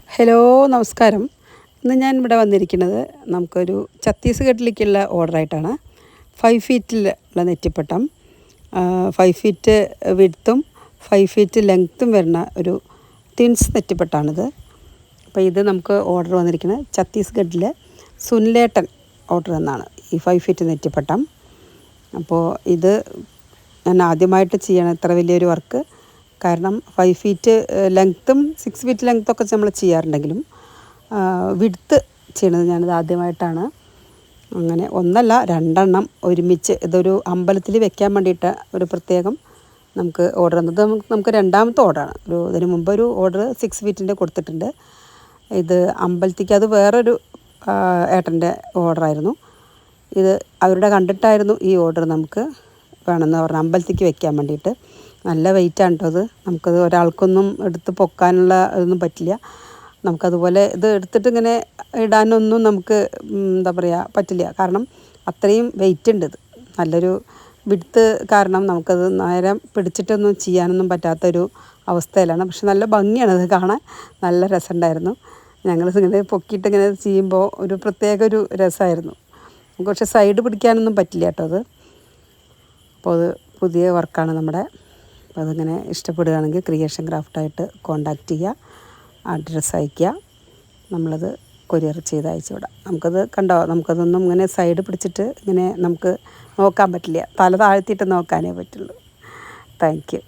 Hello, നമസ്കാരം. ഇന്ന് ഞാൻ ഇവിടെ വന്നിരിക്കുന്നത് നമുക്കൊരു ഛത്തീസ്ഗഡിലേക്കുള്ള ഓർഡറായിട്ടാണ്. 5 ഫീറ്റിലുള്ള നെറ്റിപ്പട്ടം, 5 ഫീറ്റ് വിഡ്ത്തും 5 ഫീറ്റ് ലെങ്ത്തും വരുന്ന ഒരു ട്വിൻസ് നെറ്റിപ്പട്ടാണിത്. അപ്പോൾ ഇത് നമുക്ക് ഓർഡർ വന്നിരിക്കുന്നത് ഛത്തീസ്ഗഡിലെ സുനിലേട്ടൻ ഓർഡർ എന്നാണ് ഈ 5 ഫീറ്റ് നെറ്റിപ്പട്ടം. അപ്പോൾ ഇത് ഞാൻ ആദ്യമായിട്ട് ചെയ്യണം ഇത്ര വലിയൊരു വർക്ക്. കാരണം 5 ഫീറ്റ് ലെങ്ത്തും 6 ഫീറ്റ് ലെങ്ത്തൊക്കെ നമ്മൾ ചെയ്യാറുണ്ടെങ്കിലും വിഡ്ത്ത് ചെയ്യണത് ഞാനിത് ആദ്യമായിട്ടാണ്. അങ്ങനെ ഒന്നല്ല, 2 ഒരുമിച്ച് ഇതൊരു അമ്പലത്തിൽ വെക്കാൻ വേണ്ടിയിട്ട് ഒരു പ്രത്യേകം നമുക്ക് ഓർഡർ വന്നത്. നമുക്ക് രണ്ടാമത്തെ ഓർഡറാണ്. ഇതിന് മുമ്പ് ഒരു ഓർഡർ 6 ഫീറ്റിൻ്റെ കൊടുത്തിട്ടുണ്ട്. ഇത് അമ്പലത്തിലേക്ക്, അത് വേറൊരു ഏട്ടൻ്റെ ഓർഡറായിരുന്നു. ഇത് അവരുടെ കണ്ടിട്ടായിരുന്നു ഈ ഓർഡർ നമുക്ക് വേണമെന്ന് പറഞ്ഞാൽ അമ്പലത്തിലേക്ക് വെക്കാൻ വേണ്ടിയിട്ട്. നല്ല വെയിറ്റാണ് കേട്ടോ അത്. നമുക്കത് ഒരാൾക്കൊന്നും എടുത്ത് പൊക്കാനുള്ള ഇതൊന്നും പറ്റില്ല. നമുക്കതുപോലെ ഇത് എടുത്തിട്ട് ഇങ്ങനെ ഇടാനൊന്നും നമുക്ക് എന്താ പറയുക പറ്റില്ല. കാരണം അത്രയും വെയിറ്റ് ഉണ്ട് ഇത്. നല്ലൊരു വിഡ്ത്ത് കാരണം നമുക്കത് നേരം പിടിച്ചിട്ടൊന്നും ചെയ്യാനൊന്നും പറ്റാത്തൊരു അവസ്ഥയിലാണ്. പക്ഷെ നല്ല ഭംഗിയാണ് അത് കാണാൻ. നല്ല രസമുണ്ടായിരുന്നു. ഞങ്ങളിങ്ങനെ പൊക്കിയിട്ട് ഇങ്ങനെ ചെയ്യുമ്പോൾ ഒരു പ്രത്യേക ഒരു രസമായിരുന്നു. നമുക്ക് പക്ഷേ സൈഡ് പിടിക്കാനൊന്നും പറ്റില്ല കേട്ടോ അത്. അപ്പോൾ അത് പുതിയ വർക്കാണ് നമ്മുടെ. അപ്പോൾ അതിങ്ങനെ ഇഷ്ടപ്പെടുകയാണെങ്കിൽ ക്രിയേഷൻ ക്രാഫ്റ്റായിട്ട് കോണ്ടാക്റ്റ് ചെയ്യുക, അഡ്രസ്സ് അയയ്ക്കുക. നമ്മളത് കൊറിയർ ചെയ്ത് അയച്ചു വിടാം. നമുക്കത് കണ്ടോ, നമുക്കതൊന്നും ഇങ്ങനെ സൈഡ് പിടിച്ചിട്ട് ഇങ്ങനെ നമുക്ക് നോക്കാൻ പറ്റില്ല. തല താഴ്ത്തിയിട്ട് നോക്കാനേ പറ്റുള്ളൂ. Thank you.